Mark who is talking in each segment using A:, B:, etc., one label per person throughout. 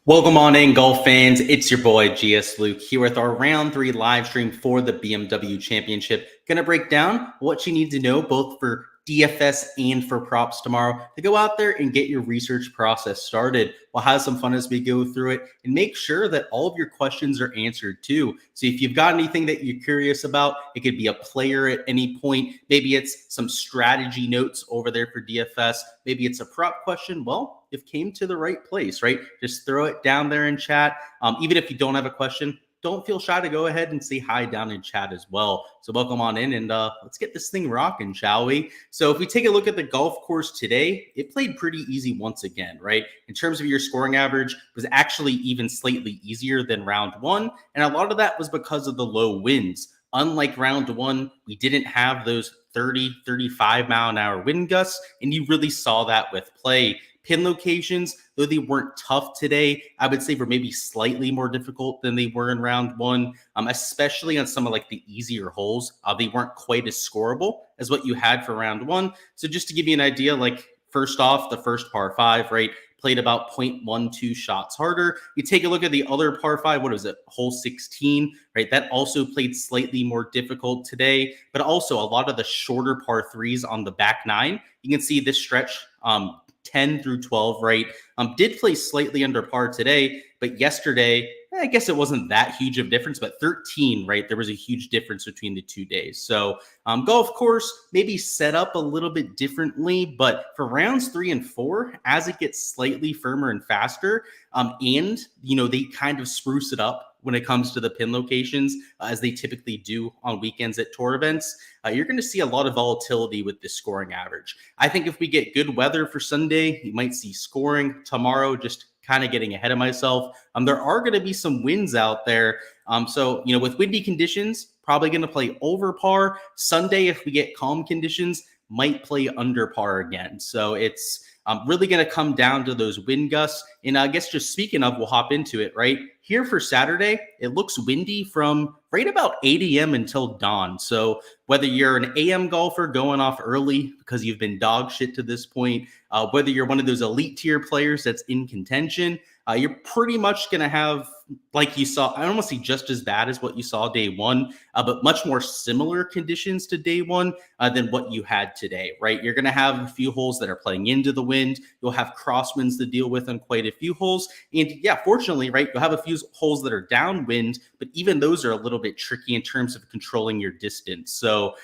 A: Welcome on in, golf fans. It's your boy Gsluke here with our round 3 live stream for the BMW Championship. Gonna break down what you need to know both for DFS and for props tomorrow to go out there and get your research process started. We'll have some fun as we go through it and make sure that all of your questions are answered too. So if you've got anything that you're curious about, it could be a player at any point. Maybe it's some strategy notes over there for DFS. Maybe it's a prop question. Well, you've came to the right place, right? Just throw it down there in chat. Even if you don't have a question, don't feel shy to go ahead and say hi down in chat as well. So welcome on in and let's get this thing rocking, shall we? So if we take a look at the golf course today, it played pretty easy once again, right? In terms of your scoring average, it was actually even slightly easier than round 1. And a lot of that was because of the low winds. Unlike round 1, we didn't have those 30, 35 mile an hour wind gusts, and you really saw that with play. Pin locations, though they weren't tough today, I would say were maybe slightly more difficult than they were in round 1, especially on some of like the easier holes. They weren't quite as scoreable as what you had for round 1. So just to give you an idea, like first off, the first par 5, right, played about 0.12 shots harder. You take a look at the other par 5, what was it, hole 16, right? That also played slightly more difficult today, but also a lot of the shorter par 3s on the back 9. You can see this stretch, 10 through 12, right? Did play slightly under par today, but yesterday, I guess it wasn't that huge of a difference, but 13, right? There was a huge difference between the 2 days. So golf course maybe set up a little bit differently, but for rounds 3 and 4, as it gets slightly firmer and faster, and, you know, they kind of spruce it up when it comes to the pin locations, as they typically do on weekends at tour events, you're going to see a lot of volatility with this scoring average. I think if we get good weather for Sunday, you might see scoring tomorrow, just kind of getting ahead of myself. There are going to be some winds out there. So, you know, with windy conditions, probably going to play over par. Sunday, if we get calm conditions, might play under par again. So it's really going to come down to those wind gusts. And I guess just speaking of, we'll hop into it, right? Here for Saturday, it looks windy from right about 8 a.m. until dawn. So whether you're an AM golfer going off early because you've been dog shit to this point, whether you're one of those elite tier players that's in contention, you're pretty much going to have, like you saw, I almost see just as bad as what you saw day 1, but much more similar conditions to day 1 than what you had today, right? You're going to have a few holes that are playing into the wind. You'll have crosswinds to deal with on quite a few holes. And yeah, fortunately, right, you'll have a few holes that are downwind, but even those are a little bit tricky in terms of controlling your distance. So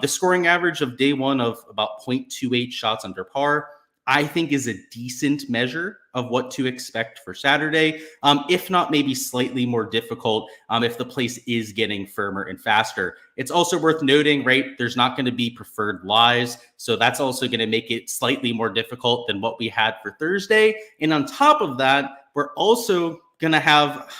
A: the scoring average of day 1 of about 0.28 shots under par, I think is a decent measure of what to expect for Saturday, if not maybe slightly more difficult if the place is getting firmer and faster. It's also worth noting, right, there's not going to be preferred lies, so that's also going to make it slightly more difficult than what we had for Thursday. And on top of that, we're also going to have,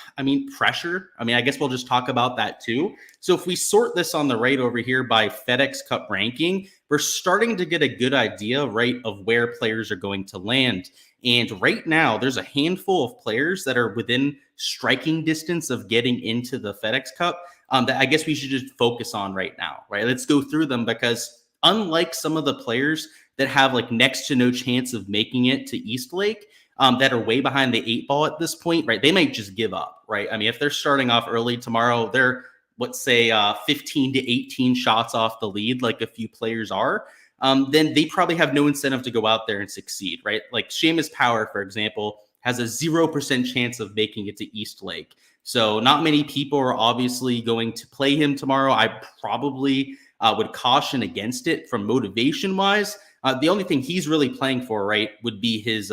A: pressure. I guess we'll just talk about that too. So if we sort this on the right over here by FedEx Cup ranking, we're starting to get a good idea, right, of where players are going to land. And right now, there's a handful of players that are within striking distance of getting into the FedEx Cup that I guess we should just focus on right now, right? Let's go through them because unlike some of the players that have like next to no chance of making it to Eastlake, that are way behind the 8 ball at this point, right? They might just give up, right? If they're starting off early tomorrow, they're, let's say, 15 to 18 shots off the lead, like a few players are, then they probably have no incentive to go out there and succeed, right? Like Seamus Power, for example, has a 0% chance of making it to Eastlake. So not many people are obviously going to play him tomorrow. I probably would caution against it from motivation-wise. The only thing he's really playing for, right, would be his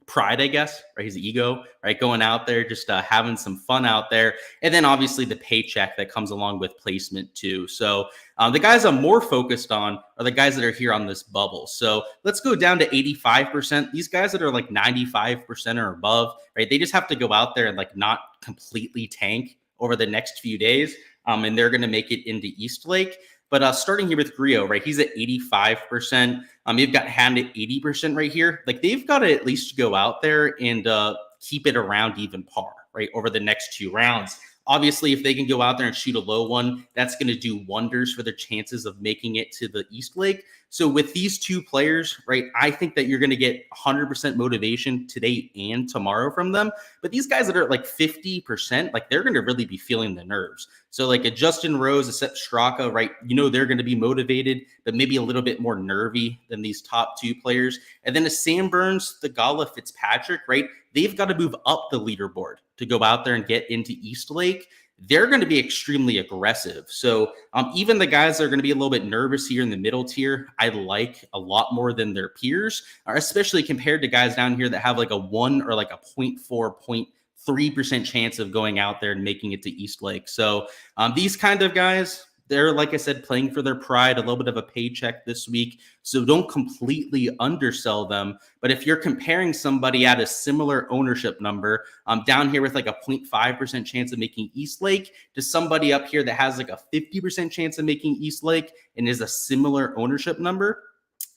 A: pride, I guess, right? His ego, right? Going out there, just having some fun out there. And then obviously the paycheck that comes along with placement too. So the guys I'm more focused on are the guys that are here on this bubble. So let's go down to 85%. These guys that are like 95% or above, right? They just have to go out there and like not completely tank over the next few days. And they're going to make it into Eastlake. But starting here with Griot, right, he's at 85%. You've got Haddon at 80% right here. Like they've got to at least go out there and keep it around even par, right, over the next 2 rounds. Obviously, if they can go out there and shoot a low one, that's going to do wonders for their chances of making it to the Eastlake. So with these two players, right, I think that you're going to get 100% motivation today and tomorrow from them. But these guys that are at like 50%, like they're going to really be feeling the nerves. So like a Justin Rose, a Sepp Straka, right, they're going to be motivated, but maybe a little bit more nervy than these top two players. And then a Sam Burns, the Gala Fitzpatrick, right, they've got to move up the leaderboard to go out there and get into East Lake. They're going to be extremely aggressive. So even the guys that are going to be a little bit nervous here in the middle tier, I like a lot more than their peers, especially compared to guys down here that have like a 1 or like a 0.4, 0.3% chance of going out there and making it to East Lake. So these kind of guys, they're, like I said, playing for their pride, a little bit of a paycheck this week. So don't completely undersell them. But if you're comparing somebody at a similar ownership number down here with like a 0.5% chance of making East Lake to somebody up here that has like a 50% chance of making East Lake and is a similar ownership number,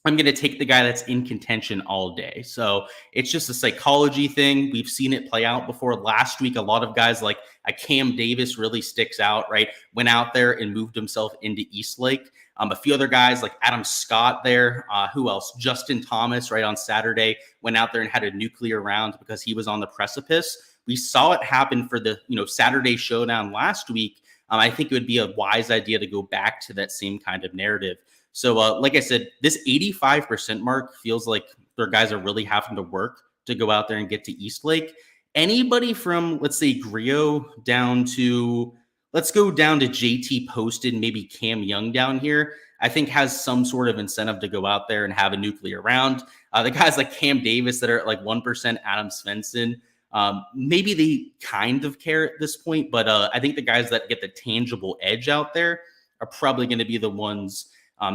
A: I'm going to take the guy that's in contention all day. So it's just a psychology thing. We've seen it play out before. Last week, a lot of guys like a Cam Davis really sticks out, right? Went out there and moved himself into East Lake. A few other guys like Adam Scott there. Who else? Justin Thomas, right, on Saturday, went out there and had a nuclear round because he was on the precipice. We saw it happen for the Saturday Showdown last week. I think it would be a wise idea to go back to that same kind of narrative. So like I said, this 85% mark feels like their guys are really having to work to go out there and get to East Lake. Anybody from, let's say, Griot down to, let's go down to JT Posted, maybe Cam Young down here, I think has some sort of incentive to go out there and have a nuclear round. The guys like Cam Davis that are at like 1%, Adam Svensson, maybe they kind of care at this point, but I think the guys that get the tangible edge out there are probably going to be the ones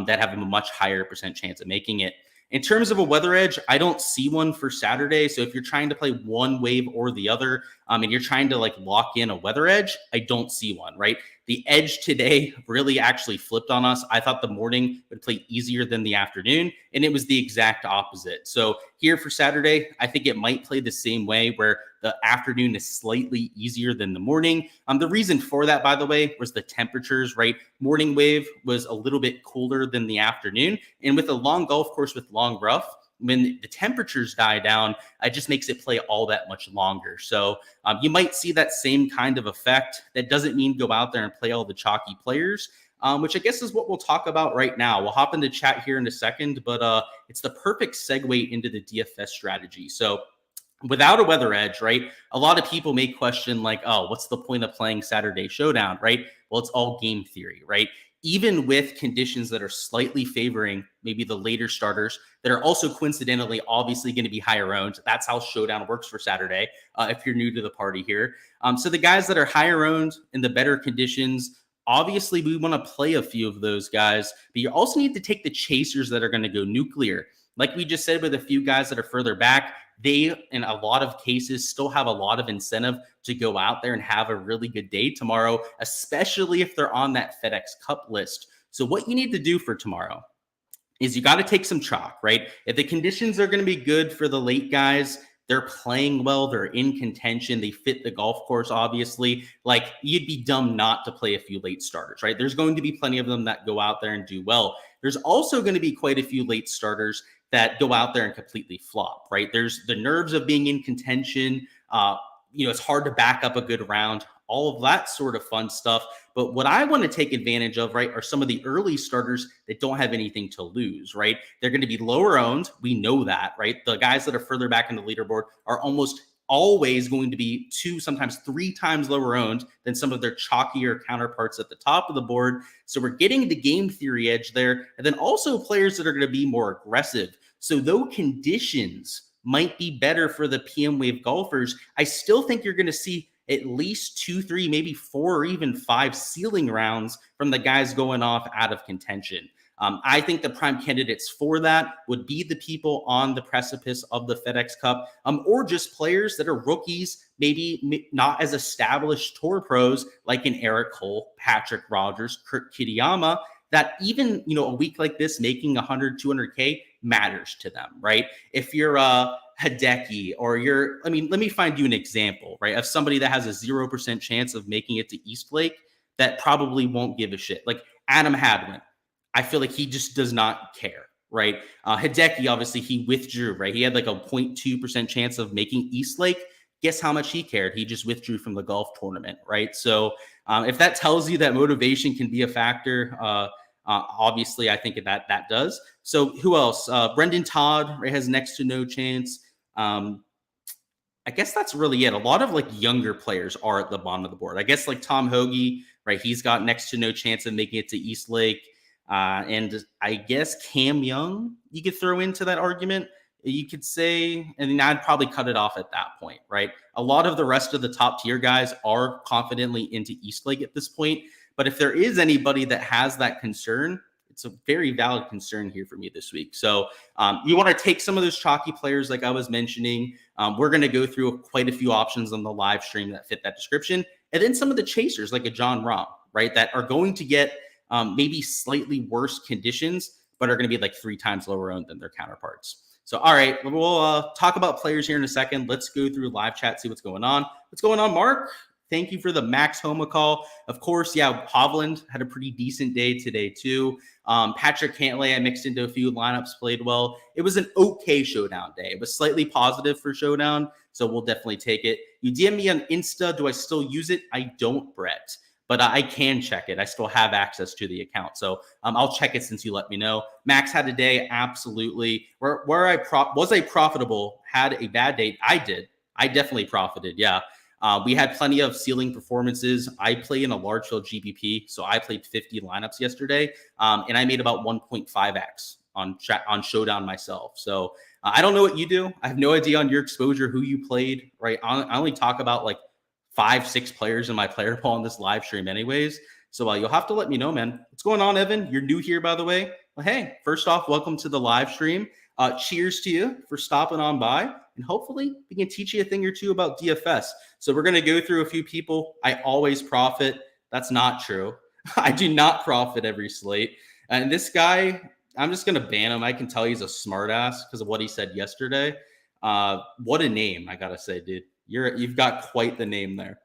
A: that have a much higher percent chance of making it. In terms of a weather edge, I don't see one for Saturday. So if you're trying to play one wave or the other, and you're trying to like lock in a weather edge, I don't see one, right? The edge today really actually flipped on us. I thought the morning would play easier than the afternoon, and it was the exact opposite. So here for Saturday, I think it might play the same way where the afternoon is slightly easier than the morning. The reason for that, by the way, was the temperatures, right? Morning wave was a little bit cooler than the afternoon. And with a long golf course with long rough, when the temperatures die down, it just makes it play all that much longer. So you might see that same kind of effect. That doesn't mean go out there and play all the chalky players, which I guess is what we'll talk about right now. We'll hop into chat here in a second, but it's the perfect segue into the DFS strategy. So without a weather edge, right, a lot of people may question like, oh, what's the point of playing Saturday Showdown, right? Well, it's all game theory, right? Even with conditions that are slightly favoring maybe the later starters that are also coincidentally obviously going to be higher owned. That's how Showdown works for Saturday, if you're new to the party here. So the guys that are higher owned in the better conditions, obviously we want to play a few of those guys, but you also need to take the chasers that are going to go nuclear. Like we just said with a few guys that are further back, they, in a lot of cases, still have a lot of incentive to go out there and have a really good day tomorrow, especially if they're on that FedEx Cup list. So what you need to do for tomorrow is you got to take some chalk, right? If the conditions are going to be good for the late guys, they're playing well, they're in contention, they fit the golf course, obviously, like you'd be dumb not to play a few late starters, right? There's going to be plenty of them that go out there and do well. There's also going to be quite a few late starters that go out there and completely flop, right? There's the nerves of being in contention. It's hard to back up a good round, all of that sort of fun stuff. But what I want to take advantage of, right, are some of the early starters that don't have anything to lose, right? They're going to be lower owned. We know that, right? The guys that are further back in the leaderboard are almost always going to be 2, sometimes 3 times lower owned than some of their chalkier counterparts at the top of the board. So we're getting the game theory edge there. And then also players that are going to be more aggressive. So though conditions might be better for the PM Wave golfers, I still think you're going to see at least 2, 3, maybe 4 or even 5 ceiling rounds from the guys going off out of contention. I think the prime candidates for that would be the people on the precipice of the FedEx Cup, or just players that are rookies, maybe not as established tour pros like an Eric Cole, Patrick Rogers, Kurt Kitayama, that even, a week like this, making 100, 200K matters to them, right? If you're Hideki or let me find you an example, right, of somebody that has a 0% chance of making it to East Lake that probably won't give a shit. Like Adam Hadwin. I feel like he just does not care, right? Hideki, obviously, he withdrew, right? He had like a 0.2% chance of making Eastlake. Guess how much he cared? He just withdrew from the golf tournament, right? So if that tells you that motivation can be a factor, obviously, I think that does. So who else? Brendan Todd, right, has next to no chance. I guess that's really it. A lot of like younger players are at the bottom of the board. I guess like Tom Hoagie, right? He's got next to no chance of making it to Eastlake. And I guess Cam Young, you could throw into that argument. You could say, and I'd probably cut it off at that point, right? A lot of the rest of the top tier guys are confidently into Eastlake at this point. But if there is anybody that has that concern, it's a very valid concern here for me this week. So you want to take some of those chalky players like I was mentioning. We're going to go through quite a few options on the live stream that fit that description. And then some of the chasers like a John Rahm, right, that are going to get maybe slightly worse conditions, but are going to be like 3 times lower owned than their counterparts. So, all right, we'll talk about players here in a second. Let's go through live chat, see what's going on. What's going on, Mark? Thank you for the Max Homa call. Of course, yeah, Hovland had a pretty decent day today, too. Patrick Cantlay, I mixed into a few lineups, played well. It was an okay Showdown day. It was slightly positive for Showdown, so we'll definitely take it. You DM me on Insta. Do I still use it? I don't, Brett, but I can check it. I still have access to the account, so I'll check it since you let me know. Max had a day, absolutely. Where I was I profitable, had a bad day. I did. I definitely profited, yeah. We had plenty of ceiling performances. I play in a large field GPP, so I played 50 lineups yesterday, and I made about 1.5x on Showdown myself. So I don't know what you do. I have no idea on your exposure, who you played, right? I only talk about like 5-6 players in my player pool on this live stream anyways. So you'll have to let me know, man. What's going on, Evan? You're new here, by the way. Well, hey, first off, welcome to the live stream. Cheers to you for stopping on by, and hopefully we can teach you a thing or two about DFS. So we're going to go through a few people. I always profit. That's not true. I do not profit every slate. And this guy, I'm just going to ban him. I can tell he's a smartass because of what he said yesterday. What a name, I got to say, dude. You've got quite the name there.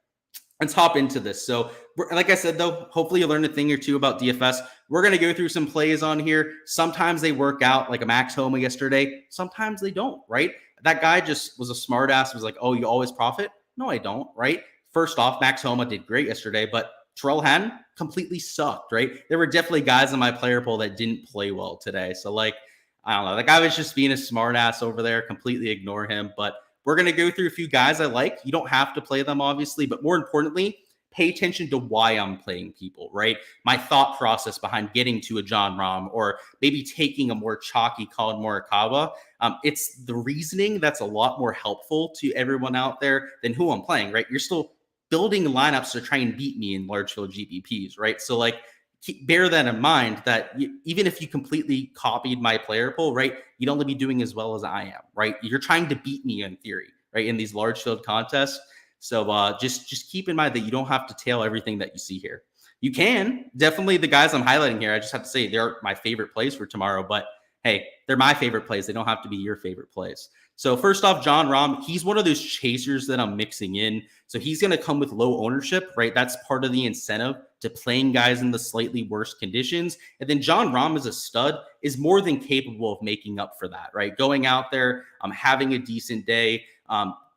A: Let's hop into this. So like I said, though, hopefully you learned a thing or two about DFS. We're going to go through some plays on here. Sometimes they work out, like a Max Homa yesterday. Sometimes they don't, right? That guy just was a smart ass. Was like, oh, you always profit? No, I don't, right? First off, Max Homa did great yesterday, but Terrell Hatton completely sucked, right? There were definitely guys in my player pool that didn't play well today. So, like, I don't know. That guy was just being a smart ass over there. Completely ignore him. But we're going to go through a few guys I like. You don't have to play them, obviously, but more importantly, pay attention to why I'm playing people, right? My thought process behind getting to a John Rahm or maybe taking a more chalky Colin Morikawa. It's the reasoning that's a lot more helpful to everyone out there than who I'm playing, right? You're still building lineups to try and beat me in large field GPPs, right? So like, bear that in mind that even if you completely copied my player pool, right, you'd only be doing as well as I am, right? You're trying to beat me in theory, right, in these large field contests. So just keep in mind that you don't have to tail everything that you see here. You can definitely, the guys I'm highlighting here, I just have to say they're my favorite plays for tomorrow, but hey, they're my favorite plays. They don't have to be your favorite plays. So first off, John Rahm, he's one of those chasers that I'm mixing in. So he's going to come with low ownership, right? That's part of the incentive to playing guys in the slightly worse conditions. And then John Rahm as a stud is more than capable of making up for that, right? Going out there, having a decent day,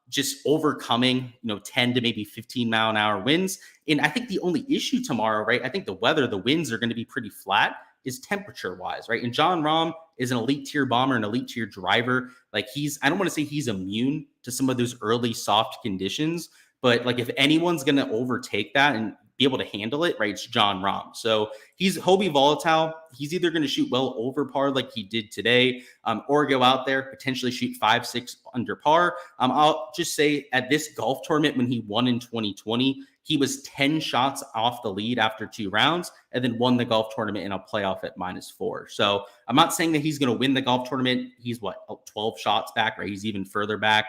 A: just overcoming, 10 to maybe 15 mile an hour winds. And I think the only issue tomorrow, right? I think the weather, the winds are going to be pretty flat, is temperature wise, right? And John Rahm is an elite tier bomber, an elite tier driver. Like I don't want to say he's immune to some of those early soft conditions, but like if anyone's going to overtake that and be able to handle it, right, it's John Rahm. So he'll be volatile. He's either going to shoot well over par like he did today, or go out there, potentially shoot 5-6 under par. I'll just say at this golf tournament when he won in 2020, he was 10 shots off the lead after 2 rounds and then won the golf tournament in a playoff at -4. So I'm not saying that he's going to win the golf tournament. He's 12 shots back, right? He's even further back.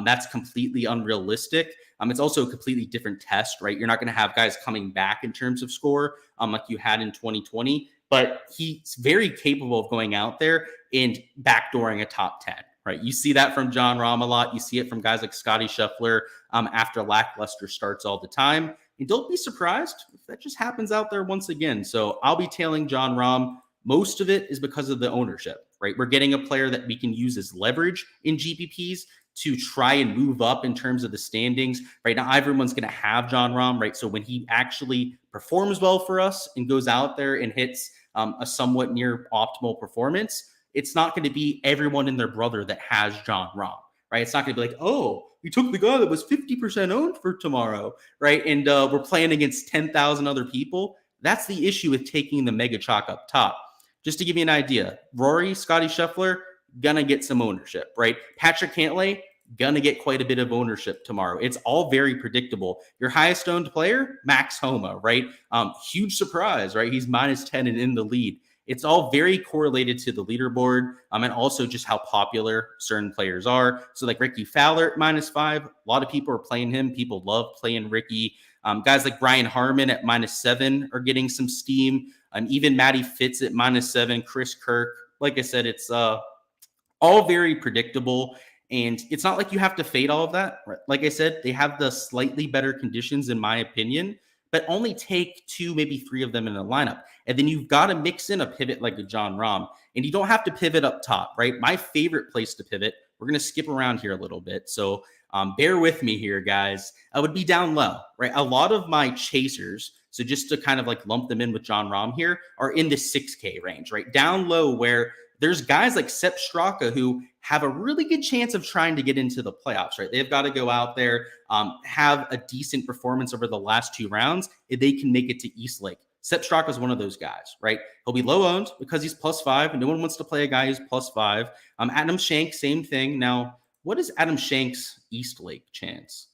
A: That's completely unrealistic. It's also a completely different test, right? You're not going to have guys coming back in terms of score like you had in 2020, but he's very capable of going out there and backdooring a top 10, right? You see that from John Rahm a lot. You see it from guys like Scotty Scheffler after lackluster starts all the time. And don't be surprised if that just happens out there once again. So I'll be tailing John Rahm. Most of it is because of the ownership. right? We're getting a player that we can use as leverage in GPPs to try and move up in terms of the standings. Right now, everyone's going to have John Rahm, right? So when he actually performs well for us and goes out there and hits a somewhat near optimal performance, it's not going to be everyone and their brother that has John Rahm, right? It's not going to be like, oh, you took the guy that was 50% owned for tomorrow, right? And we're playing against 10,000 other people. That's the issue with taking the mega chalk up top. Just to give you an idea, Rory, Scotty Scheffler, gonna get some ownership, right? Patrick Cantlay, gonna get quite a bit of ownership tomorrow. It's all very predictable. Your highest owned player, Max Homa, right? Huge surprise, right? He's -10 and in the lead. It's all very correlated to the leaderboard and also just how popular certain players are. So like Ricky Fowler at -5, a lot of people are playing him. People love playing Ricky. Guys like Brian Harmon at -7 are getting some steam. Even Matty Fitz at -7, Chris Kirk. Like I said, it's all very predictable. And it's not like you have to fade all of that. Right? Like I said, they have the slightly better conditions, in my opinion, but only take 2, maybe 3 of them in a lineup. And then you've got to mix in a pivot like a John Rahm. And you don't have to pivot up top, right? My favorite place to pivot, we're going to skip around here a little bit. So bear with me here, guys. I would be down low, right? A lot of my chasers, so just to kind of like lump them in with John Rahm here, are in the 6K range, right? Down low where there's guys like Sepp Straka who have a really good chance of trying to get into the playoffs, right? They've got to go out there, have a decent performance over the last 2 rounds if they can make it to East Lake. Sepp Straka is one of those guys, right? He'll be low owned because he's +5, and no one wants to play a guy who's +5. Adam Schenk, same thing. Now, what is Adam Schenk's East Lake chance?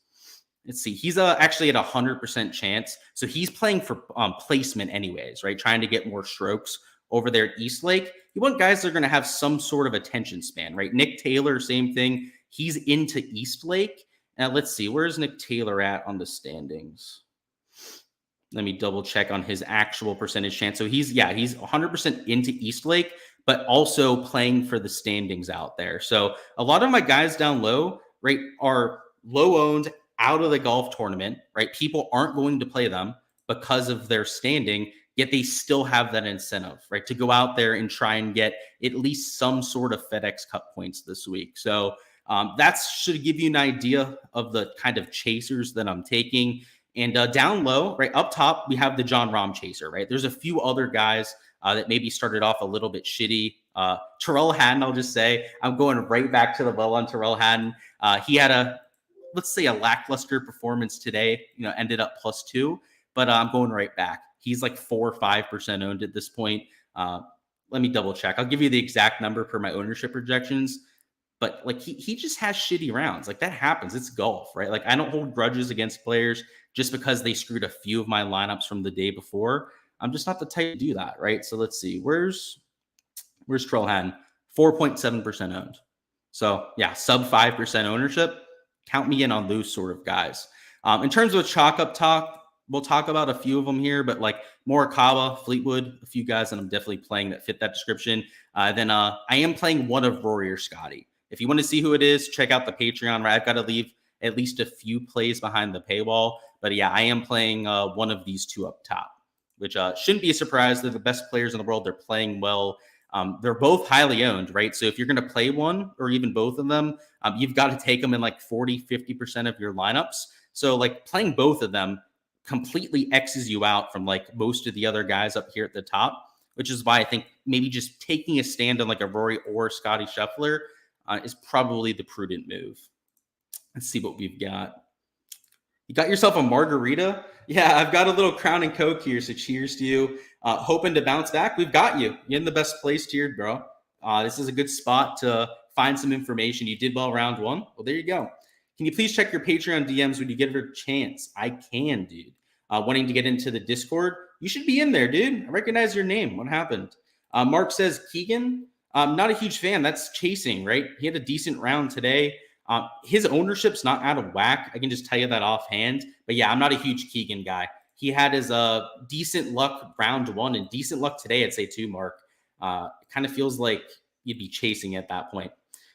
A: Let's see. He's actually at 100% chance. So he's playing for placement anyways, right? Trying to get more strokes over there at East Lake. You want guys that are going to have some sort of attention span, right? Nick Taylor, same thing. He's into East Lake. Now, let's see. Where's Nick Taylor at on the standings? Let me double check on his actual percentage chance. So he's 100% into East Lake, but also playing for the standings out there. So a lot of my guys down low, right, are low owned out of the golf tournament, right? People aren't going to play them because of their standing, yet they still have that incentive, right, to go out there and try and get at least some sort of FedEx Cup points this week. So that should give you an idea of the kind of chasers that I'm taking. And down low, right, up top, we have the John Rahm chaser, right? There's a few other guys that maybe started off a little bit shitty. Tyrrell Hatton, I'll just say, I'm going right back to the well on Tyrrell Hatton. He had let's say a lackluster performance today, ended up +2, but I'm going right back. He's like 4 or 5% owned at this point. Let me double check. I'll give you the exact number per my ownership projections, but like he just has shitty rounds. Like that happens. It's golf, right? Like I don't hold grudges against players just because they screwed a few of my lineups from the day before. I'm just not the type to do that, right? So let's see. Where's Tyrrell Hatton? 4.7% owned. So yeah, sub 5% ownership. Count me in on those sort of guys. In terms of chalk up top, we'll talk about a few of them here, but like Morikawa, Fleetwood, a few guys that I'm definitely playing that fit that description. Then I am playing one of Rory or Scotty. If you want to see who it is, check out the Patreon, right? I've got to leave at least a few plays behind the paywall. But yeah, I am playing one of these 2 up top, which shouldn't be a surprise. They're the best players in the world. They're playing well. They're both highly owned, right? So if you're going to play one or even both of them, you've got to take them in like 40, 50% of your lineups. So like playing both of them completely X's you out from like most of the other guys up here at the top, which is why I think maybe just taking a stand on like a Rory or Scotty Scheffler is probably the prudent move. Let's see what we've got. You got yourself a margarita? Yeah, I've got a little Crown and Coke here, so cheers to you. Hoping to bounce back. We've got you. You're in the best place tiered, bro. This is a good spot to find some information. You did well round 1. Well, there you go. Can you please check your Patreon DMs when you get a chance? I can, dude. Wanting to get into the Discord? You should be in there, dude. I recognize your name. What happened? Mark says, Keegan, not a huge fan. That's chasing, right? He had a decent round today. His ownership's not out of whack. I can just tell you that offhand. But yeah, I'm not a huge Keegan guy. He had his decent luck round 1 and decent luck today, I'd say too, Mark. It kind of feels like you'd be chasing at that point.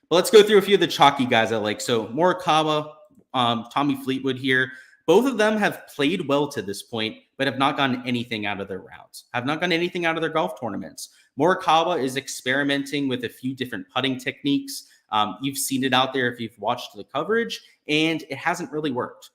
A: But let's go through a few of the chalky guys I like. So Morikawa, Tommy Fleetwood here. both of them have played well to this point, but have not gotten anything out of their rounds, have not gotten anything out of their golf tournaments. Morikawa is experimenting with a few different putting techniques. You've seen it out there if you've watched the coverage, and it hasn't really worked.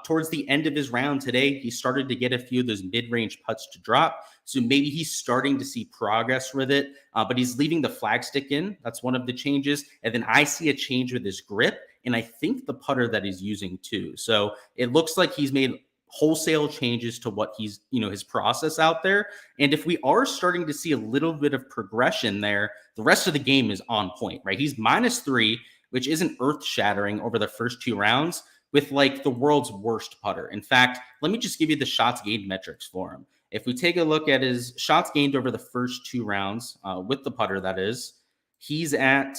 A: Towards the end of his round today, he started to get a few of those mid-range putts to drop. So maybe he's starting to see progress with it, but he's leaving the flagstick in. That's one of the changes. And then I see a change with his grip, and I think the putter that he's using too. So it looks like he's made wholesale changes to what he's, his process out there. And if we are starting to see a little bit of progression there, the rest of the game is on point, right? He's -3, which isn't earth shattering over the first 2 rounds, with like the world's worst putter. In fact, let me just give you the shots gained metrics for him. If we take a look at his shots gained over the first 2 rounds with the putter, that is, he's at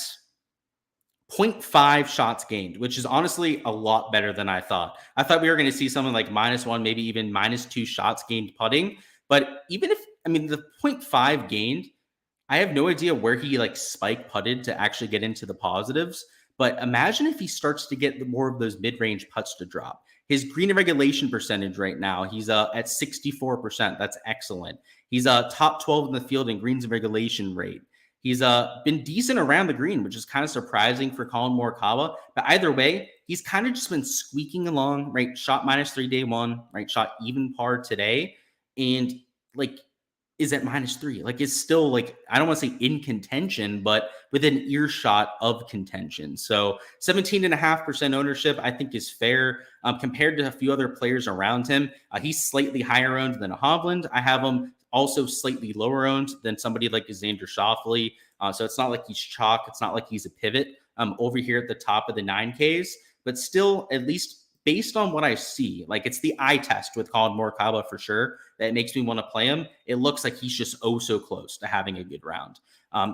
A: 0.5 shots gained, which is honestly a lot better than I thought. I thought we were going to see something like -1, maybe even -2 shots gained putting. But even if, the 0.5 gained, I have no idea where he like spike putted to actually get into the positives. But imagine if he starts to get more of those mid-range putts to drop. His green regulation percentage right now, he's at 64%. That's excellent. He's top 12 in the field in greens regulation rate. He's been decent around the green, which is kind of surprising for Collin Morikawa. But either way, he's kind of just been squeaking along, right? Shot -3 day 1, right? Shot even par today. And like, is at -3. Like, it's still like, I don't want to say in contention, but within earshot of contention. So 17.5% ownership, I think, is fair compared to a few other players around him. He's slightly higher owned than a Hovland. I have him also slightly lower owned than somebody like Xander Schauffele. So it's not like he's chalk. It's not like he's a pivot over here at the top of the 9Ks, but still, at least based on what I see, like, it's the eye test with Collin Morikawa for sure that makes me want to play him. It looks like he's just so close to having a good round.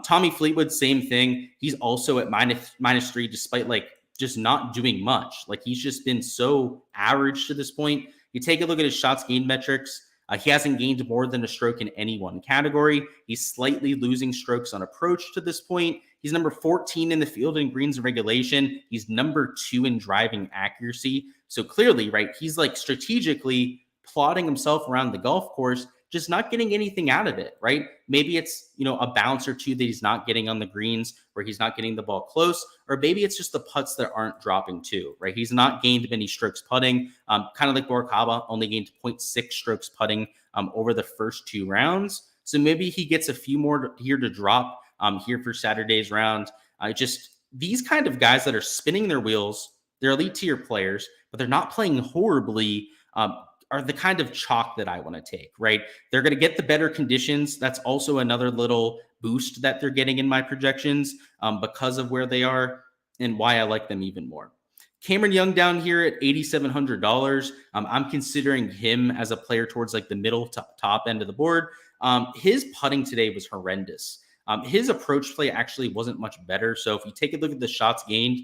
A: Tommy Fleetwood, same thing. He's also at -3 despite like just not doing much. Like, he's just been so average to this point. You take a look at his shots gained metrics. He hasn't gained more than a stroke in any one category. He's slightly losing strokes on approach to this point. He's number 14 in the field in greens and regulation. He's number 2 in driving accuracy. So clearly, right, he's like strategically plotting himself around the golf course, just not getting anything out of it, right? Maybe it's, a bounce or 2 that he's not getting on the greens where he's not getting the ball close, or maybe it's just the putts that aren't dropping too, right? He's not gained many strokes putting, kind of like Morikawa, only gained 0.6 strokes putting over the first 2 rounds. So maybe he gets a few more here to drop here for Saturday's round. Just these kind of guys that are spinning their wheels, they're elite tier players, but they're not playing horribly, are the kind of chalk that I want to take, right? They're going to get the better conditions. That's also another little boost that they're getting in my projections because of where they are and why I like them even more. Cameron Young down here at $8,700. I'm considering him as a player towards like the middle to top end of the board. His putting today was horrendous. His approach play actually wasn't much better. So if you take a look at the shots gained,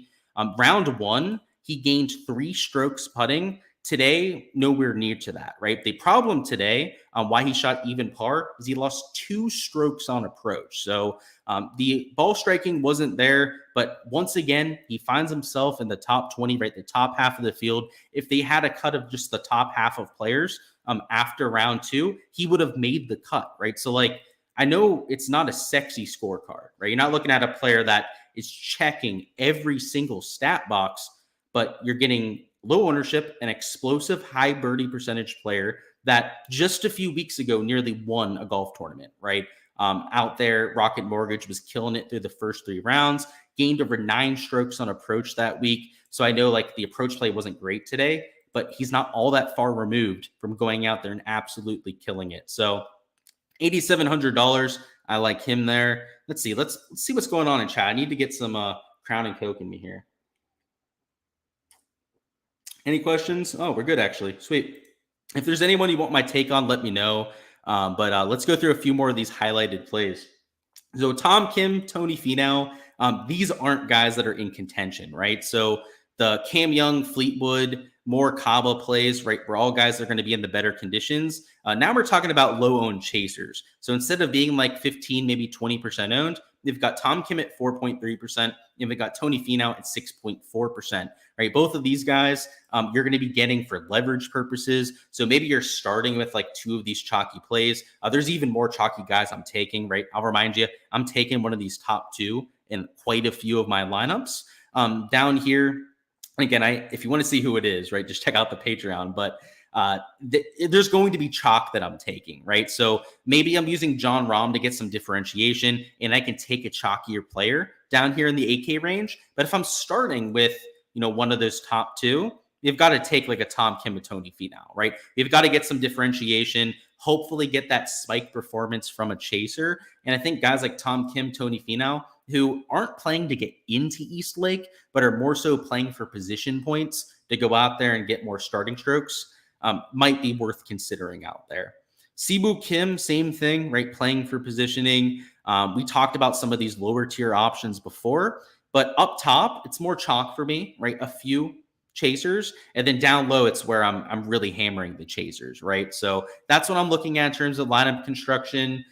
A: round 1, he gained 3 strokes putting. Today, nowhere near to that, right? The problem today, why he shot even par, is he lost 2 strokes on approach. So the ball striking wasn't there, but once again, he finds himself in the top 20, right? The top half of the field. If they had a cut of just the top half of players after round 2, he would have made the cut, right? So like, I know it's not a sexy scorecard, right? You're not looking at a player that is checking every single stat box, but you're getting low ownership, an explosive high birdie percentage player that just a few weeks ago nearly won a golf tournament, right? Out there, Rocket Mortgage was killing it through the first 3 rounds, gained over 9 strokes on approach that week. So I know like the approach play wasn't great today, but he's not all that far removed from going out there and absolutely killing it. So $8,700, I like him there. Let's see what's going on in chat. I need to get some Crown and Coke in me here. Any questions? Oh, we're good, actually. Sweet. If there's anyone you want my take on, let me know. But let's go through a few more of these highlighted plays. So Tom Kim, Tony Finau, these aren't guys that are in contention, right? So the Cam Young, Fleetwood, Morikawa plays, right? We're all guys that are going to be in the better conditions. Now we're talking about low-owned chasers. So instead of being like 15, maybe 20% owned, They've got Tom Kim at 4.3%, and they've got Tony Finau at 6.4%. Right, both of these guys you're going to be getting for leverage purposes. So maybe you're starting with like two of these chalky plays. There's even more chalky guys I'm taking. Right, I'll remind you, I'm taking one of these top two in quite a few of my lineups. Down here, again, if you want to see who it is, right, just check out the Patreon. But there's going to be chalk that I'm taking, right? So maybe I'm using Jon Rahm to get some differentiation, and I can take a chalkier player down here in the 8K range. But if I'm starting with one of those top two, you've got to take like a Tom Kim or Tony Finau, right? You've got to get some differentiation, hopefully get that spike performance from a chaser. And I think guys like Tom Kim, Tony Finau, who aren't playing to get into East Lake, but are more so playing for position points to go out there and get more starting strokes, might be worth considering out there. Siwoo Kim, same thing, right? Playing for positioning. We talked about some of these lower tier options before, but up top, it's more chalk for me, right? A few chasers, and then down low, it's where I'm really hammering the chasers, right? So that's what I'm looking at in terms of lineup construction.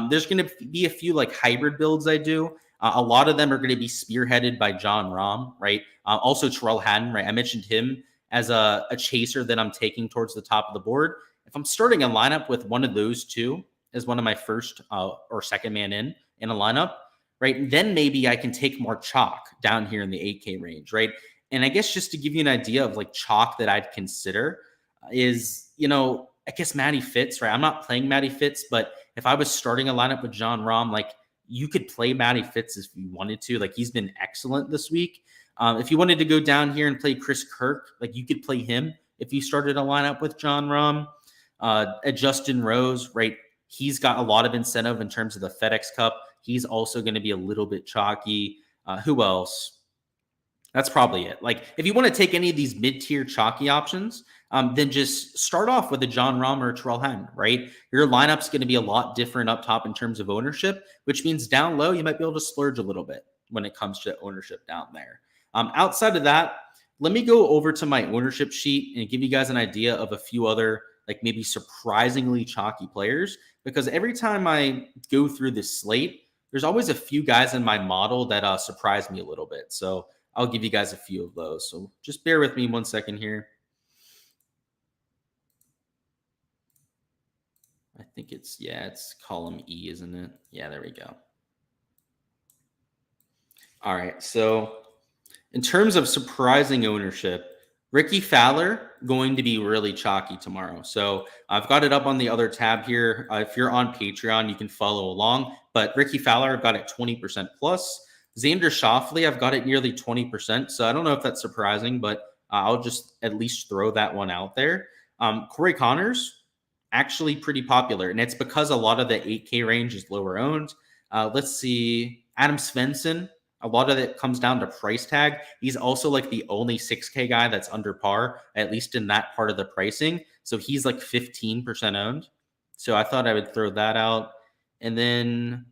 A: There's going to be a few like hybrid builds I do. A lot of them are going to be spearheaded by Jon Rahm, right? Also Terrell Hatton, right? I mentioned him as a chaser that I'm taking towards the top of the board. If I'm starting a lineup with one of those two as one of my first or second man in a lineup, right, then maybe I can take more chalk down here in the 8K range, right? And I guess just to give you an idea of like chalk that I'd consider is, I guess Matty Fitz, right? I'm not playing Matty Fitz, but if I was starting a lineup with Jon Rahm, like you could play Matty Fitz if you wanted to. Like he's been excellent this week. If you wanted to go down here and play Chris Kirk, like you could play him if you started a lineup with Jon Rahm. Justin Rose, right? He's got a lot of incentive in terms of the FedEx Cup. He's also going to be a little bit chalky. Who else? That's probably it. Like if you want to take any of these mid-tier chalky options, then just start off with a Jon Rahm or Terrell Hatton, right? Your lineup's going to be a lot different up top in terms of ownership, which means down low, you might be able to splurge a little bit when it comes to ownership down there. Outside of that, let me go over to my ownership sheet and give you guys an idea of a few other like maybe surprisingly chalky players, because every time I go through this slate, there's always a few guys in my model that surprise me a little bit. So I'll give you guys a few of those. So just bear with me 1 second here. I think it's column E, isn't it? Yeah, there we go. All right. So in terms of surprising ownership, Ricky Fowler going to be really chalky tomorrow. So I've got it up on the other tab here. If you're on Patreon, you can follow along. But Ricky Fowler, I've got it 20% plus. Xander Schauffele, I've got it nearly 20%. So I don't know if that's surprising, but I'll just at least throw that one out there. Corey Connors, actually pretty popular. And it's because a lot of the 8K range is lower owned. Let's see. Adam Svensson, a lot of it comes down to price tag. He's also like the only 6K guy that's under par, at least in that part of the pricing. So he's like 15% owned. So I thought I would throw that out. And then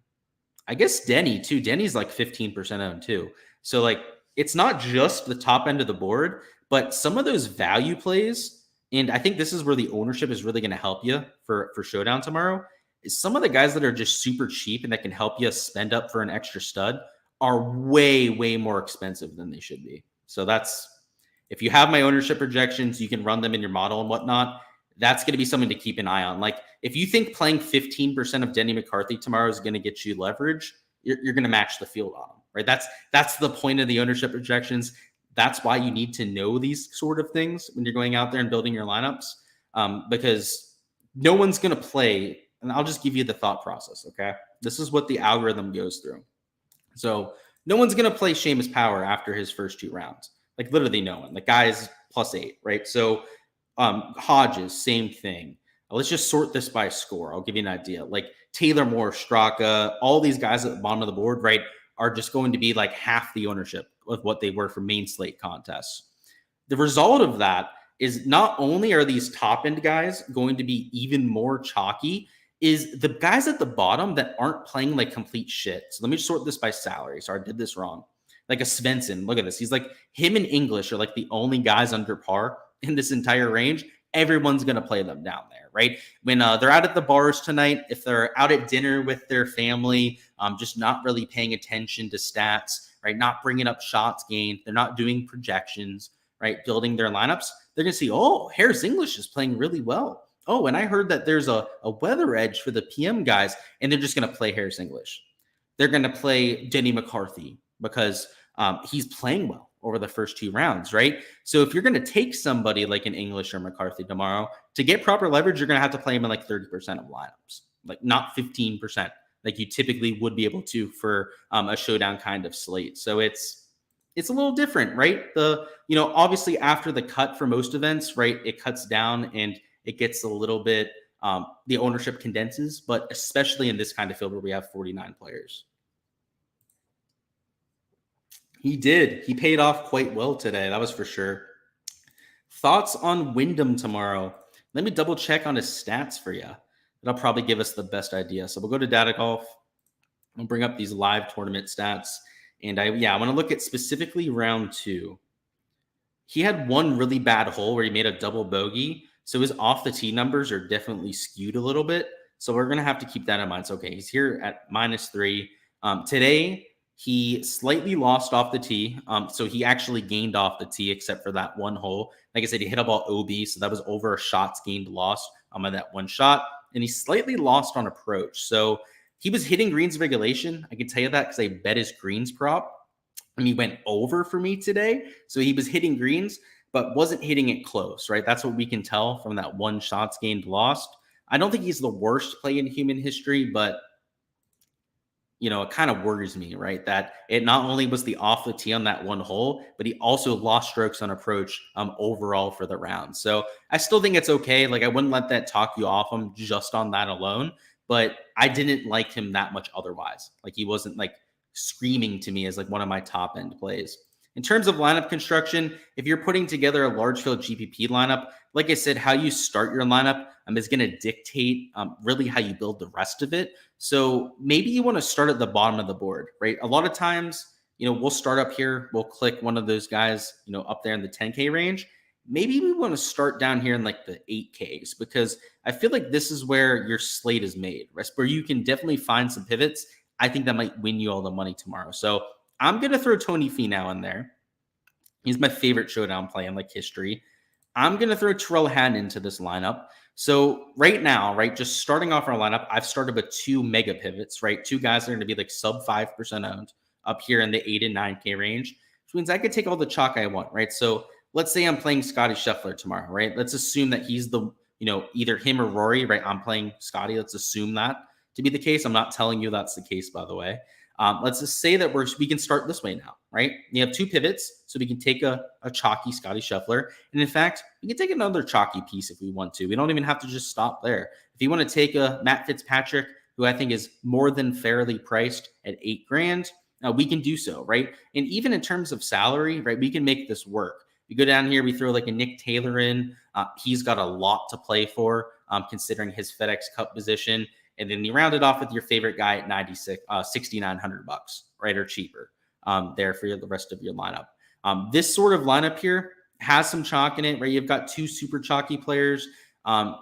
A: I guess Denny too. Denny's like 15% owned too. So like it's not just the top end of the board, but some of those value plays, and I think this is where the ownership is really going to help you for Showdown tomorrow, is some of the guys that are just super cheap and that can help you spend up for an extra stud are way, way more expensive than they should be. So that's, if you have my ownership projections, you can run them in your model and whatnot. That's going to be something to keep an eye on. Like if you think playing 15% of Denny McCarthy tomorrow is going to get you leverage, you're going to match the field on him, right? That's the point of the ownership projections. That's why you need to know these sort of things when you're going out there and building your lineups, because no one's going to play. And I'll just give you the thought process. Okay. This is what the algorithm goes through. So no one's going to play Seamus Power after his first 2 rounds. Like literally no one. Like guys +8, right? So Hodges, same thing. Let's just sort this by score. I'll give you an idea. Like Taylor Moore, Straka, all these guys at the bottom of the board, right, are just going to be like half the ownership of what they were for main slate contests. The result of that is not only are these top end guys going to be even more chalky, is the guys at the bottom that aren't playing like complete shit. So let me sort this by salary. Sorry, I did this wrong. Like a Svensson, look at this. He's like, him and English are like the only guys under par in this entire range. everyone's going to play them down there, right? When they're out at the bars tonight, if they're out at dinner with their family, just not really paying attention to stats, right? Not bringing up shots gained. They're not doing projections, right? Building their lineups. They're going to see, oh, Harris English is playing really well. Oh, and I heard that there's a weather edge for the PM guys, and they're just going to play Harris English. They're going to play Denny McCarthy because he's playing well over the first 2 rounds, right? So if you're going to take somebody like an English or McCarthy tomorrow, to get proper leverage, you're going to have to play him in like 30% of lineups, like not 15%, like you typically would be able to for a showdown kind of slate. So it's a little different, right? Obviously after the cut for most events, right, it cuts down and it gets a little bit, the ownership condenses, but especially in this kind of field where we have 49 players. He did. He paid off quite well today. That was for sure. Thoughts on Wyndham tomorrow? Let me double check on his stats for you. That'll probably give us the best idea. So we'll go to Data Golf. I'll bring up these live tournament stats. And I want to look at specifically round 2. He had one really bad hole where he made a double bogey. So his off the tee numbers are definitely skewed a little bit. So we're going to have to keep that in mind. So, okay, he's here at -3. Today, he slightly lost off the tee. So he actually gained off the tee except for that one hole. Like I said, he hit a ball OB. So that was over a shots gained lost on that one shot. And he slightly lost on approach. So he was hitting greens regulation. I can tell you that because I bet his greens prop. And he went over for me today. So he was hitting greens, but wasn't hitting it close, right? That's what we can tell from that one shots gained lost. I don't think he's the worst play in human history, but it kind of worries me, right? That it not only was the off the tee on that one hole, but he also lost strokes on approach overall for the round. So I still think it's okay. Like I wouldn't let that talk you off him just on that alone, but I didn't like him that much otherwise. Like he wasn't like screaming to me as like one of my top end plays. In terms of lineup construction, if you're putting together a large field GPP lineup, like I said, how you start your lineup is going to dictate really how you build the rest of it. So maybe you want to start at the bottom of the board, right? A lot of times, we'll start up here. We'll click one of those guys, up there in the 10K range. Maybe we want to start down here in like the 8Ks because I feel like this is where your slate is made, right? Where you can definitely find some pivots. I think that might win you all the money tomorrow. So I'm going to throw Tony Finau in there. He's my favorite showdown play in like history. I'm going to throw Terrell Hatton into this lineup. So right now, right, just starting off our lineup, I've started with 2 mega pivots, right? 2 guys that are going to be like sub 5% owned up here in the 8 and 9K range, which means I could take all the chalk I want, right? So let's say I'm playing Scotty Scheffler tomorrow, right? Let's assume that he's the, either him or Rory, right? I'm playing Scotty. Let's assume that to be the case. I'm not telling you that's the case, by the way. Let's just say that we can start this way now, right? You have 2 pivots, so we can take a chalky Scotty Scheffler. And in fact, we can take another chalky piece if we want to. We don't even have to just stop there. If you want to take a Matt Fitzpatrick, who I think is more than fairly priced at $8,000, we can do so, right? And even in terms of salary, right, we can make this work. We go down here, we throw like a Nick Taylor in. He's got a lot to play for, considering his FedEx Cup position. And then you round it off with your favorite guy at $6,900, right, or cheaper there for the rest of your lineup. This sort of lineup here has some chalk in it, right? You've got 2 super chalky players.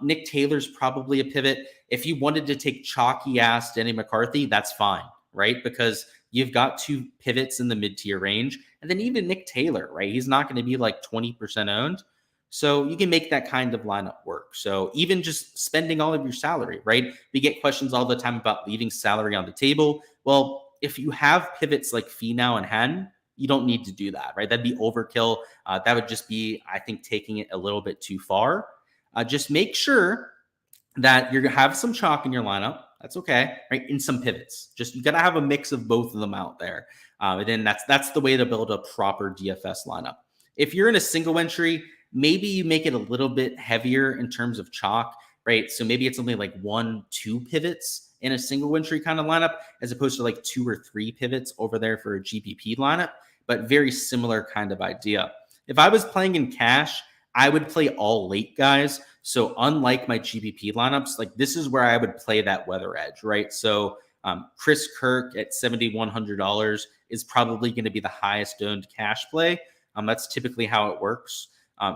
A: Nick Taylor's probably a pivot. If you wanted to take chalky-ass Denny McCarthy, that's fine, right? Because you've got 2 pivots in the mid-tier range. And then even Nick Taylor, right? He's not going to be like 20% owned. So you can make that kind of lineup work. So even just spending all of your salary, right? We get questions all the time about leaving salary on the table. Well, if you have pivots like Finau and Hatton, you don't need to do that, right? That'd be overkill. That would just be, I think, taking it a little bit too far. Just make sure that you're going to have some chalk in your lineup. That's okay, right? And some pivots. Just you got to have a mix of both of them out there. And then that's the way to build a proper DFS lineup. If you're in a single entry, maybe you make it a little bit heavier in terms of chalk, right? So maybe it's only like 1-2 pivots in a single entry kind of lineup, as opposed to like 2 or 3 pivots over there for a GPP lineup, but very similar kind of idea. If I was playing in cash, I would play all late guys. So unlike my GPP lineups, like this is where I would play that weather edge, right? So Chris Kirk at $7,100 is probably going to be the highest owned cash play. That's typically how it works.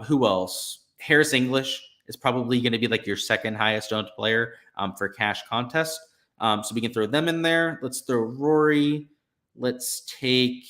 A: Who else? Harris English. is probably going to be like your second highest owned player for cash contest. So we can throw them in there. Let's throw Rory. Let's take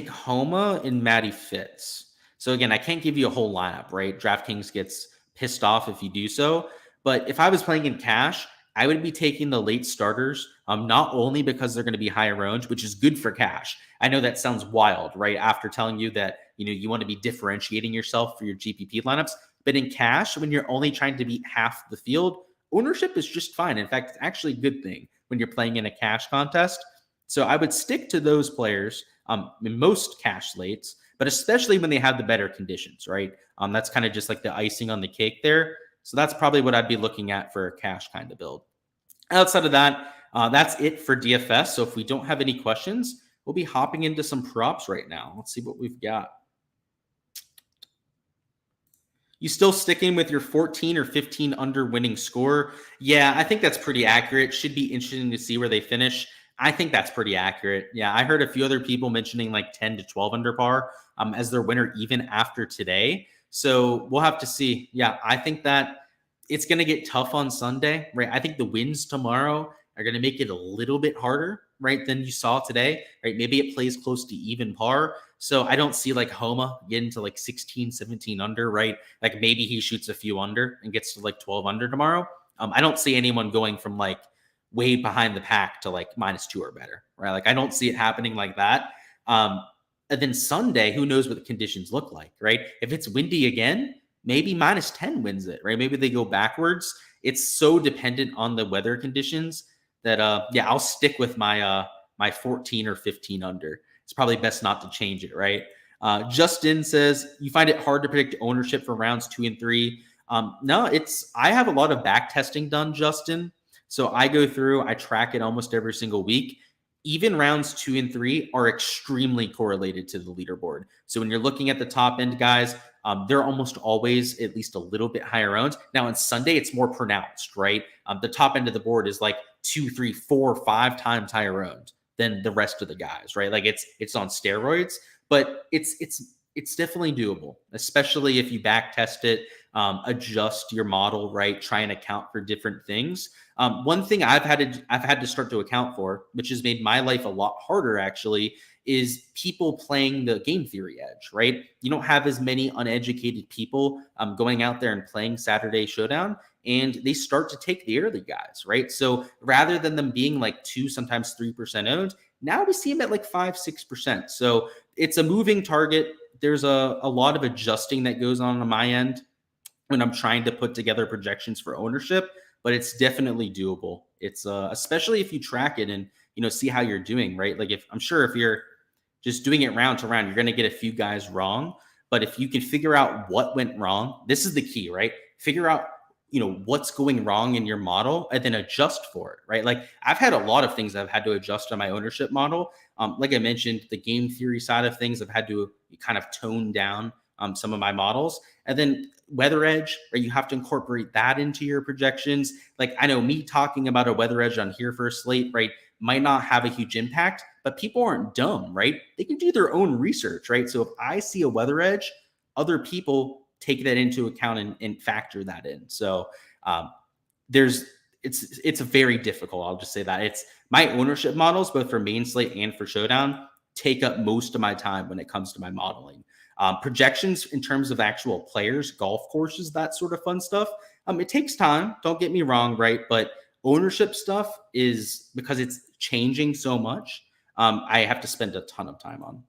A: Homa and Matty Fitz. So again, I can't give you a whole lineup, right? DraftKings gets pissed off if you do so. But if I was playing in cash, I would be taking the late starters, not only because they're going to be higher owned, which is good for cash. I know that sounds wild, right? After telling you that, you want to be differentiating yourself for your GPP lineups, but in cash, when you're only trying to beat half the field, ownership is just fine. In fact, it's actually a good thing when you're playing in a cash contest. So I would stick to those players in most cash slates, but especially when they have the better conditions, right? That's kind of just like the icing on the cake there. So that's probably what I'd be looking at for a cash kind of build. Outside of that, that's it for DFS. So if we don't have any questions, we'll be hopping into some props right now. Let's see what we've got. You still sticking with your 14 or 15 under winning score? Yeah, I think that's pretty accurate. Should be interesting to see where they finish. I think that's pretty accurate. Yeah, I heard a few other people mentioning like 10 to 12 under par as their winner even after today. So we'll have to see. Yeah, I think that it's going to get tough on Sunday, right? I think the wins tomorrow are going to make it a little bit harder, right, than you saw today, right? Maybe it plays close to even par. So I don't see like Homa getting to like 16, 17 under, right? Like maybe he shoots a few under and gets to like 12 under tomorrow. I don't see anyone going from like way behind the pack to like -2 or better, right? Like I don't see it happening like that. And then Sunday, who knows what the conditions look like, right? If it's windy again, maybe -10 wins it, right? Maybe they go backwards. It's so dependent on the weather conditions that, yeah, I'll stick with my 14 or 15 under. It's probably best not to change it, right? Justin says, you find it hard to predict ownership for rounds 2 and 3. No, I have a lot of back testing done, Justin. So I go through, I track it almost every single week. Even rounds 2 and 3 are extremely correlated to the leaderboard. So when you're looking at the top end guys, they're almost always at least a little bit higher owned. Now on Sunday, it's more pronounced, right? The top end of the board is like 2, 3, 4, 5 times higher owned than the rest of the guys, right? Like it's on steroids, but it's definitely doable, especially if you back test it, adjust your model, right? Try and account for different things. One thing I've had to start to account for, which has made my life a lot harder actually, is people playing the game theory edge, right? You don't have as many uneducated people going out there and playing Saturday Showdown, and they start to take the early guys, right? So rather than them being like 2, sometimes 3% owned, now we see them at like 5, 6%. So it's a moving target. There's a lot of adjusting that goes on my end when I'm trying to put together projections for ownership, but it's definitely doable. It's especially if you track it and see how you're doing, right? Like I'm sure if you're just doing it round to round, you're going to get a few guys wrong. But if you can figure out what went wrong, this is the key, right? Figure out what's going wrong in your model and then adjust for it, right? Like I've had a lot of things I've had to adjust on my ownership model. Like I mentioned, the game theory side of things, I've had to kind of tone down some of my models. And then weather edge, right? You have to incorporate that into your projections. Like I know me talking about a weather edge on here for a slate, right, might not have a huge impact, but people aren't dumb, right? They can do their own research, right? So if I see a weather edge, other people take that into account and factor that in. So it's very difficult. I'll just say that it's my ownership models, both for main slate and for Showdown, take up most of my time when it comes to my modeling. Projections in terms of actual players, golf courses, that sort of fun stuff. It takes time. Don't get me wrong, right? But ownership stuff is, because it's changing so much, I have to spend a ton of time on.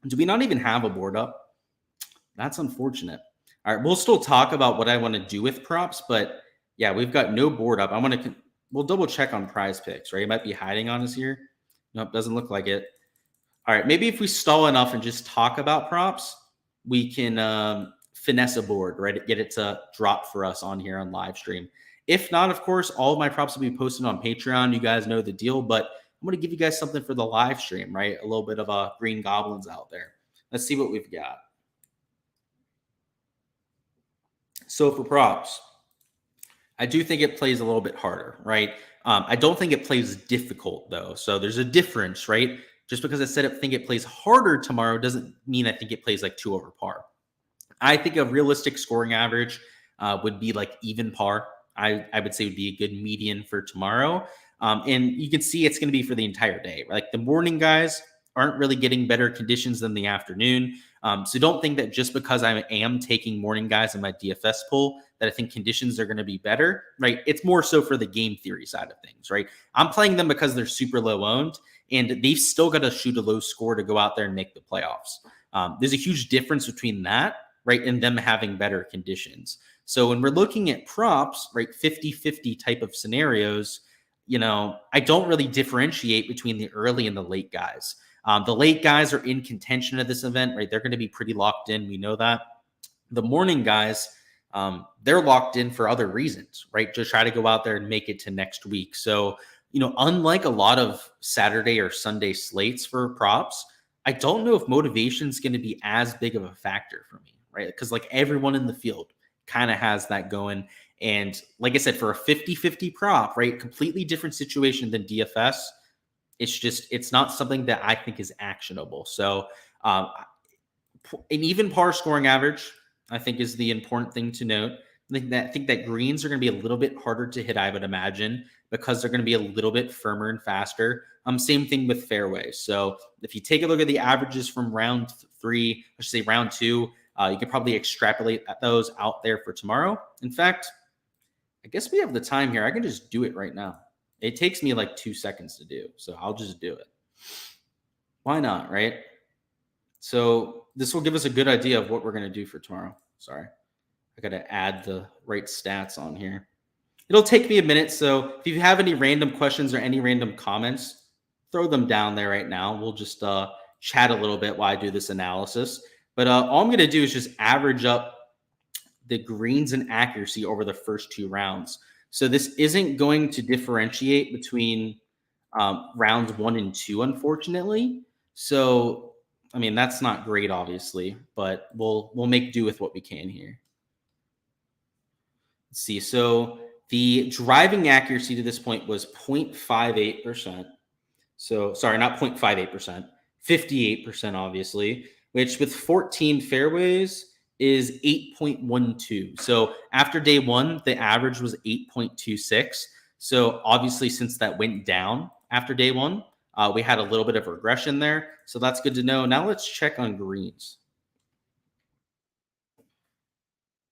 A: Do we not even have a board up? That's unfortunate. All right, we'll still talk about what I want to do with props, but yeah, we've got no board up. We'll double check on Prize Picks, right? It might be hiding on us here. Nope, doesn't look like it. All right, maybe if we stall enough and just talk about props, we can finesse a board, right? Get it to drop for us on here on live stream. If not, of course, all of my props will be posted on Patreon. You guys know the deal, but I'm going to give you guys something for the live stream, right? A little bit of green goblins out there. Let's see what we've got. So for props, I do think it plays a little bit harder, right? I don't think it plays difficult though. So there's a difference, right? Just because I said I think it plays harder tomorrow doesn't mean I think it plays like 2 over par. I think a realistic scoring average would be like even par. I would say would be a good median for tomorrow. And you can see it's going to be for the entire day. Like the morning guys aren't really getting better conditions than the afternoon. So don't think that just because I am taking morning guys in my DFS pool that I think conditions are going to be better, right? It's more so for the game theory side of things, right? I'm playing them because they're super low owned and they've still got to shoot a low score to go out there and make the playoffs. There's a huge difference between that, right, and them having better conditions. So when we're looking at props, right, 50-50 type of scenarios, I don't really differentiate between the early and the late guys. The late guys are in contention at this event, right? They're going to be pretty locked in. We know that. The morning guys, they're locked in for other reasons, right? Just try to go out there and make it to next week. So, unlike a lot of Saturday or Sunday slates for props, I don't know if motivation is going to be as big of a factor for me, right? Because like everyone in the field kind of has that going. And like I said, for a 50-50 prop, right? Completely different situation than DFS. It's not something that I think is actionable. So an even par scoring average, I think, is the important thing to note. I think that greens are going to be a little bit harder to hit, I would imagine, because they're going to be a little bit firmer and faster. Same thing with fairways. So if you take a look at the averages from round 3, I should say round 2, you could probably extrapolate those out there for tomorrow. In fact, I guess we have the time here. I can just do it right now. It takes me like 2 seconds to do, so I'll just do it. Why not, right? So this will give us a good idea of what we're going to do for tomorrow. Sorry, I got to add the right stats on here. It'll take me a minute. So if you have any random questions or any random comments, throw them down there right now. We'll just chat a little bit while I do this analysis. But all I'm going to do is just average up the greens and accuracy over the first 2 rounds. So this isn't going to differentiate between rounds 1 and 2, unfortunately. So, I mean, that's not great, obviously, but we'll make do with what we can here. Let's see. So the driving accuracy to this point was 0.58%. So sorry, not 0.58%, 58%, obviously, which with 14 fairways is 8.12. So after day 1, the average was 8.26. So obviously, since that went down after day 1, we had a little bit of regression there. So that's good to know. Now let's check on greens.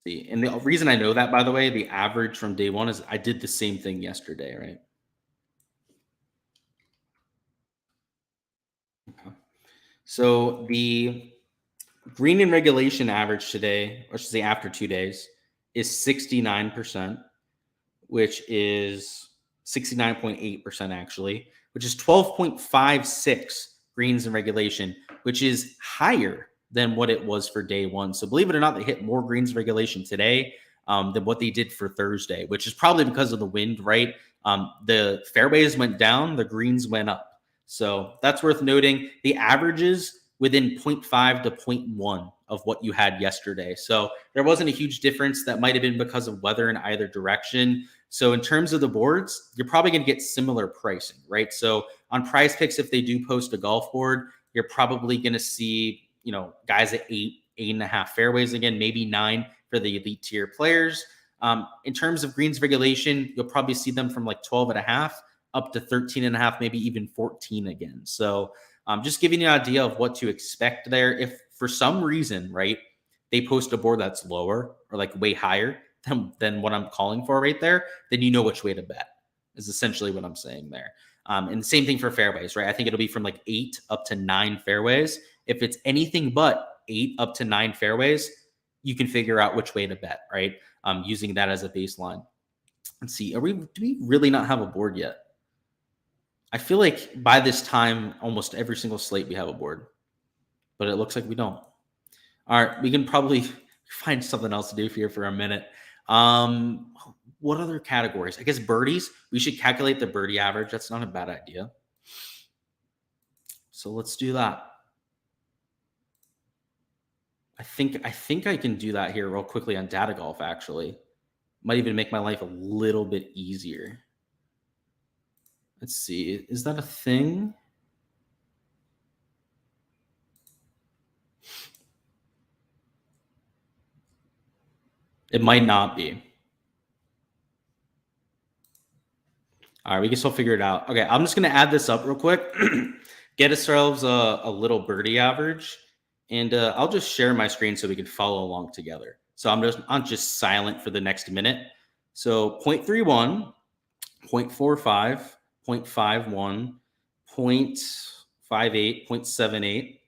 A: See, and the reason I know that, by the way, the average from day 1 is I did the same thing yesterday, right? Okay. So the green in regulation average today, or should say after 2 days, is 69%, which is 69.8% actually, which is 12.56 greens in regulation, which is higher than what it was for day 1. So believe it or not, they hit more greens in regulation today than what they did for Thursday, which is probably because of the wind, right? The fairways went down, the greens went up. So that's worth noting. The averages within 0.5 to 0.1 of what you had yesterday. So there wasn't a huge difference. That might have been because of weather in either direction. So in terms of the boards, you're probably going to get similar pricing, right? So on Prize Picks, if they do post a golf board, you're probably going to see, guys at 8.5 fairways again, maybe 9 for the elite tier players. In terms of greens regulation, you'll probably see them from like 12.5 up to 13.5, maybe even 14 again. So just giving you an idea of what to expect there. If for some reason, right, they post a board that's lower or like way higher than what I'm calling for right there, then you know which way to bet is essentially what I'm saying there. And the same thing for fairways, right? I think it'll be from like 8 up to 9 fairways. If it's anything but 8 up to 9 fairways, you can figure out which way to bet, right? Using that as a baseline. Let's see. Do we really not have a board yet? I feel like by this time, almost every single slate we have a board, but it looks like we don't. All right, we can probably find something else to do here for a minute. What other categories? I guess birdies. We should calculate the birdie average. That's not a bad idea. So let's do that. I think I can do that here real quickly on Data Golf, actually. Might even make my life a little bit easier. Let's see. Is that a thing? It might not be. All right, we can still figure it out. Okay, I'm just going to add this up real quick. Get ourselves a little birdie average. And I'll just share my screen so we can follow along together. So I'm just silent for the next minute. So 0.31, 0.45, 0.51, 0.58, 0.78.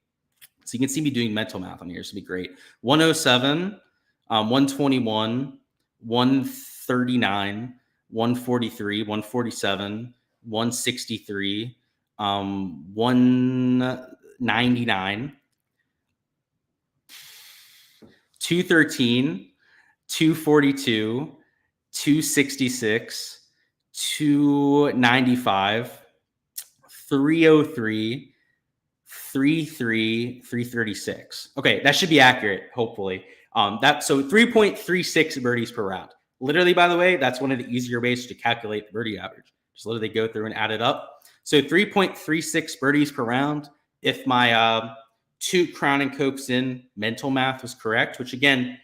A: So you can see me doing mental math on here. So it'll be great. 107, 121, 139, 143, 147, 163, 199, 213, 242, 266, 295, 303, 33, 336. Okay, that should be accurate, hopefully. So 3.36 birdies per round. Literally, by the way, that's one of the easier ways to calculate the birdie average. Just literally go through and add it up. So 3.36 birdies per round. If my 2 Crown and Cokes in mental math was correct, which again,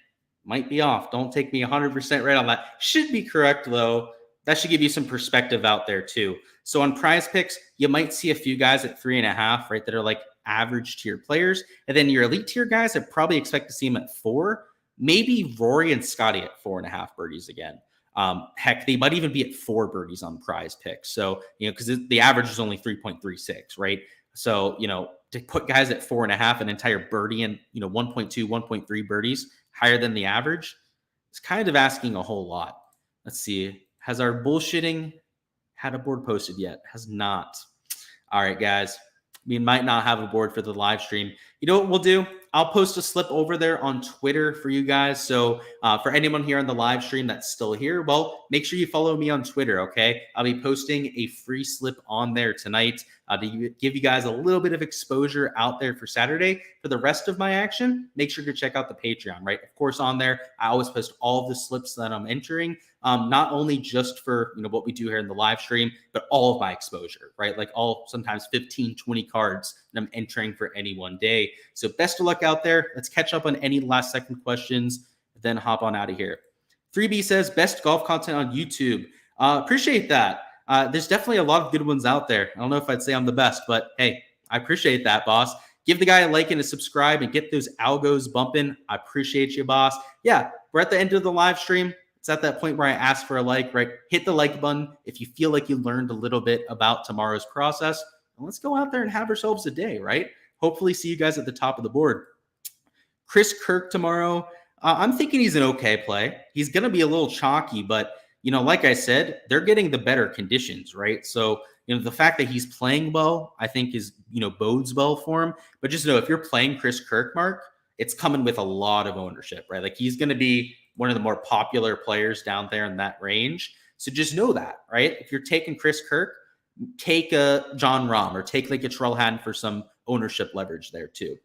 A: might be off. Don't take me 100% right on that. Should be correct, though. That should give you some perspective out there, too. So on Prize Picks, you might see a few guys at 3.5, right, that are like average tier players. And then your elite tier guys, I'd probably expect to see them at 4. Maybe Rory and Scotty at 4.5 birdies again. Heck, they might even be at 4 birdies on Prize Picks. So, because the average is only 3.36, right? So, to put guys at 4.5, an entire birdie and, 1.2, 1.3 birdies higher than the average, it's kind of asking a whole lot. Let's see. Has our bullshitting had a board posted yet? Has not. All right, guys. We might not have a board for the live stream. You know what we'll do? I'll post a slip over there on Twitter for you guys. So for anyone here on the live stream that's still here, well, make sure you follow me on Twitter, okay? I'll be posting a free slip on there tonight to give you guys a little bit of exposure out there for Saturday. For the rest of my action, make sure to check out the Patreon, right? Of course, on there, I always post all of the slips that I'm entering, not only just for what we do here in the live stream, but all of my exposure, right? Like sometimes 15, 20 cards that I'm entering for any one day. So best of luck out there. Let's catch up on any last second questions, then hop on out of here. 3B says, best golf content on YouTube. Appreciate that. There's definitely a lot of good ones out there. I don't know if I'd say I'm the best, but hey, I appreciate that, boss. Give the guy a like and a subscribe and get those algos bumping. I appreciate you, boss. Yeah, we're at the end of the live stream. It's at that point where I ask for a like, right? Hit the like button if you feel like you learned a little bit about tomorrow's process. And let's go out there and have ourselves a day, right? Hopefully see you guys at the top of the board. Chris Kirk tomorrow. I'm thinking he's an okay play. He's going to be a little chalky, but, like I said, they're getting the better conditions, right? So, the fact that he's playing well, I think is, bodes well for him. But just know if you're playing Chris Kirk, Mark, it's coming with a lot of ownership, right? Like he's going to be one of the more popular players down there in that range. So just know that, right? If you're taking Chris Kirk, take a John Rahm or take like a Terrell Hatton for some ownership leverage there too.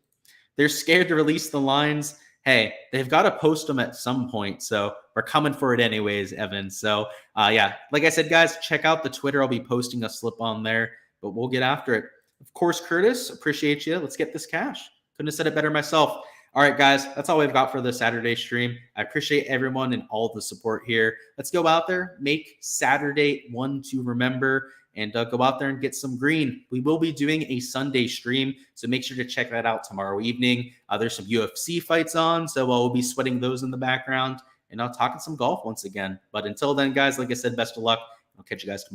A: They're scared to release the lines. Hey, they've got to post them at some point. So we're coming for it anyways, Evan. So yeah, like I said, guys, check out the Twitter. I'll be posting a slip on there, but we'll get after it. Of course, Curtis, appreciate you. Let's get this cash. Couldn't have said it better myself. All right, guys, that's all we've got for the Saturday stream. I appreciate everyone and all the support here. Let's go out there, make Saturday one to remember, and go out there and get some green. We will be doing a Sunday stream, so make sure to check that out tomorrow evening. There's some UFC fights on, so we'll be sweating those in the background, and I'll talk some golf once again. But until then, guys, like I said, best of luck. I'll catch you guys tomorrow.